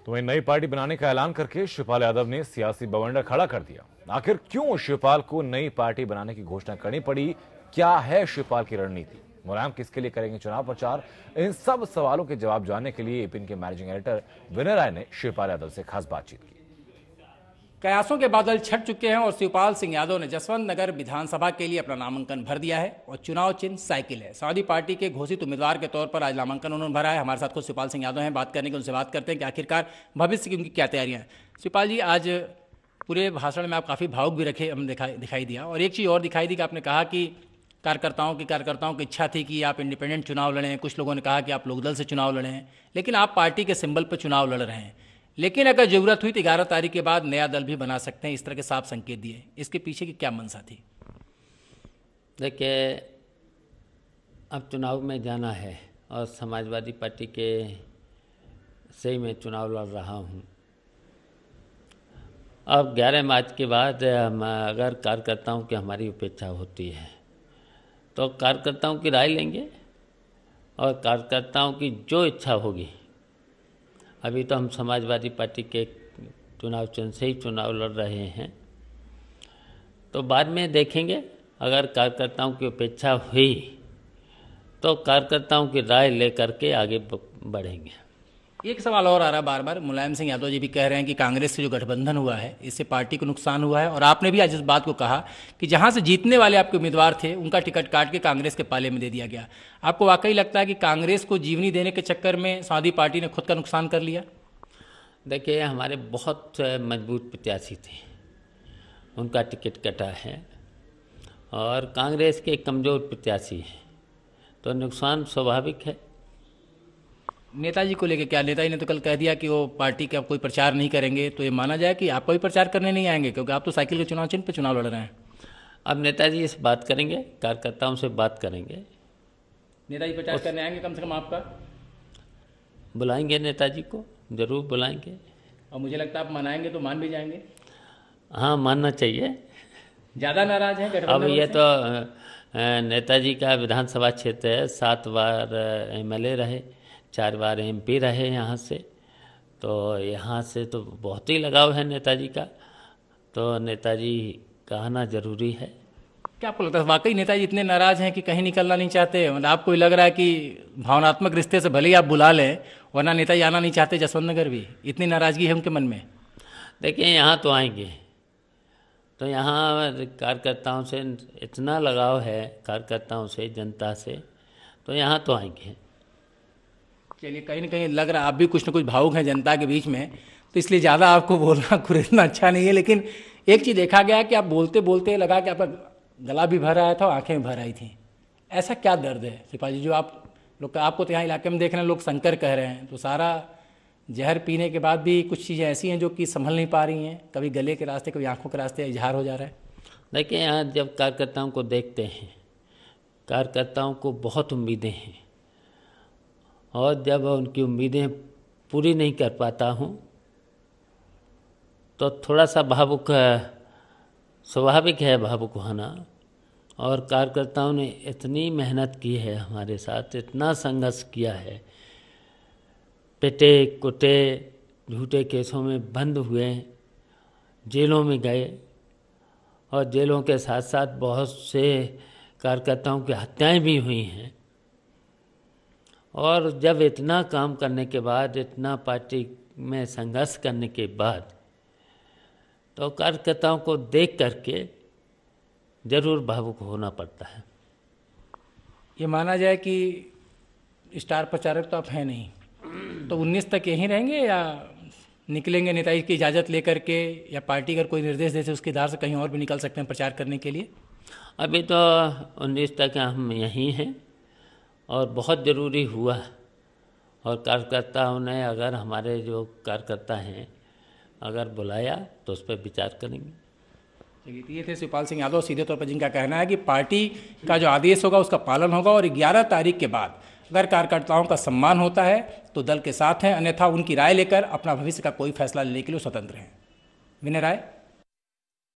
तो वहीं नई पार्टी बनाने का ऐलान करके शिवपाल यादव ने सियासी बवंडर खड़ा कर दिया। आखिर क्यों शिवपाल को नई पार्टी बनाने की घोषणा करनी पड़ी? क्या है शिवपाल की रणनीति? मुलायम किसके लिए करेंगे चुनाव प्रचार? इन सब सवालों के जवाब जानने के लिए एपीएन के मैनेजिंग एडिटर विनय राय ने शिवपाल यादव से खास बातचीत की। कयासों के बादल छट चुके हैं और शिवपाल सिंह यादव ने जसवंत नगर विधानसभा के लिए अपना नामांकन भर दिया है और चुनाव चिन्ह साइकिल है। समाजवादी पार्टी के घोषित उम्मीदवार के तौर पर आज नामांकन उन्होंने भरा है। हमारे साथ खुद शिवपाल सिंह यादव हैं, बात करने के उनसे बात करते हैं कि आखिरकार भविष्य की उनकी क्या तैयारियां हैं। शिवपाल जी, आज पूरे भाषण में आप काफ़ी भावुक भी रखे हम दिखाई दिया और एक चीज़ और दिखाई दी कि आपने कहा कि कार्यकर्ताओं की इच्छा थी कि आप इंडिपेंडेंट चुनाव लड़ें। कुछ लोगों ने कहा कि आप लोकदल से चुनाव लड़ें, लेकिन आप पार्टी के सिंबल पर चुनाव लड़ रहे हैं। लेकिन अगर जरूरत हुई तो 11 तारीख के बाद नया दल भी बना सकते हैं, इस तरह के साफ संकेत दिए। इसके पीछे की क्या मंशा थी? देखिए, अब चुनाव में जाना है और समाजवादी पार्टी के से ही मैं चुनाव लड़ रहा हूँ। अब 11 मार्च के बाद अगर कार्यकर्ताओं की हमारी उपेक्षा होती है तो कार्यकर्ताओं की राय लेंगे और कार्यकर्ताओं की जो इच्छा होगी। अभी तो हम समाजवादी पार्टी के चुनाव चिन्ह से ही चुनाव लड़ रहे हैं, तो बाद में देखेंगे। अगर कार्यकर्ताओं की उपेक्षा हुई तो कार्यकर्ताओं की राय लेकर के आगे बढ़ेंगे। एक सवाल और आ रहा है बार बार, मुलायम सिंह यादव जी भी कह रहे हैं कि कांग्रेस से जो गठबंधन हुआ है इससे पार्टी को नुकसान हुआ है, और आपने भी आज इस बात को कहा कि जहां से जीतने वाले आपके उम्मीदवार थे उनका टिकट काट के कांग्रेस के पाले में दे दिया गया। आपको वाकई लगता है कि कांग्रेस को जीवनी देने के चक्कर में समाजवादी पार्टी ने खुद का नुकसान कर लिया? देखिए, हमारे बहुत मजबूत प्रत्याशी थे, उनका टिकट कटा है और कांग्रेस के कमज़ोर प्रत्याशी हैं, तो नुकसान स्वाभाविक है। नेताजी को लेकर क्या? नेताजी ने तो कल कह दिया कि वो पार्टी का कोई प्रचार नहीं करेंगे, तो ये माना जाए कि आपका भी प्रचार करने नहीं आएंगे, क्योंकि आप तो साइकिल के चुनाव चिन्ह पर चुनाव लड़ रहे हैं। अब नेताजी इस बात करेंगे, कार्यकर्ताओं से बात करेंगे। नेताजी प्रचार करने आएंगे कम से कम आपका? बुलाएंगे, नेताजी को जरूर बुलाएंगे। और मुझे लगता है आप मनाएंगे तो मान भी जाएंगे। हाँ, मानना चाहिए। ज़्यादा नाराज हैं गठबंधन? अब ये तो नेताजी का विधानसभा क्षेत्र है, 7 बार एमएलए रहे, 4 बार एमपी रहे यहाँ से, तो यहाँ से तो बहुत ही लगाव है नेताजी का, तो नेताजी का आना जरूरी है। क्या आपको लगता है वाकई नेताजी इतने नाराज हैं कि कहीं निकलना नहीं चाहते? मतलब आपको लग रहा है कि भावनात्मक रिश्ते से भले ही आप बुला लें, वरना नेताजी आना नहीं चाहते जसवंत नगर भी? इतनी नाराजगी है उनके मन में? देखिए, यहाँ तो आएंगे, तो यहाँ कार्यकर्ताओं से इतना लगाव है, कार्यकर्ताओं से, जनता से, तो यहाँ तो आएंगे। चलिए, कहीं ना कहीं लग रहा है आप भी कुछ ना कुछ भावुक हैं जनता के बीच में, तो इसलिए ज़्यादा आपको बोलना कुरेदना अच्छा नहीं है। लेकिन एक चीज़ देखा गया कि आप बोलते बोलते लगा कि आपका गला भी भर आया था और आंखें भी भर आई थी। ऐसा क्या दर्द है शिवपाल जी जो आप लोग, आपको तो यहाँ इलाके में देख रहे हैं लोग शंकर कह रहे हैं, तो सारा जहर पीने के बाद भी कुछ चीज़ें ऐसी हैं जो कि संभल नहीं पा रही हैं, कभी गले के रास्ते कभी आंखों के रास्ते इजहार हो जा रहा है। देखिए, यहाँ जब कार्यकर्ताओं को देखते हैं, कार्यकर्ताओं को बहुत उम्मीदें हैं, और जब उनकी उम्मीदें पूरी नहीं कर पाता हूँ तो थोड़ा सा भावुक, स्वाभाविक है भावुक होना। और कार्यकर्ताओं ने इतनी मेहनत की है हमारे साथ, इतना संघर्ष किया है, पिटे कुटे, झूठे केसों में बंद हुए, जेलों में गए, और जेलों के साथ साथ बहुत से कार्यकर्ताओं की हत्याएं भी हुई हैं। और जब इतना काम करने के बाद, इतना पार्टी में संघर्ष करने के बाद, तो कार्यकर्ताओं को देख करके जरूर भावुक होना पड़ता है। ये माना जाए कि स्टार प्रचारक तो आप हैं नहीं, तो 19 तक यहीं रहेंगे या निकलेंगे नेताजी की इजाज़त लेकर के, या पार्टी अगर कोई निर्देश देते उसके आधार से कहीं और भी निकल सकते हैं प्रचार करने के लिए? अभी तो 19 तक हम यहीं हैं, और बहुत ज़रूरी हुआ, और कार्यकर्ताओं ने, अगर हमारे जो कार्यकर्ता हैं अगर बुलाया तो उस पर विचार करेंगे। चलिए, ये थे शिवपाल सिंह यादव सीधे तौर पर जिनका कहना है कि पार्टी का जो आदेश होगा उसका पालन होगा, और 11 तारीख के बाद अगर कार्यकर्ताओं का सम्मान होता है तो दल के साथ हैं, अन्यथा उनकी राय लेकर अपना भविष्य का कोई फैसला लेने के लिए स्वतंत्र हैं। विनय राय।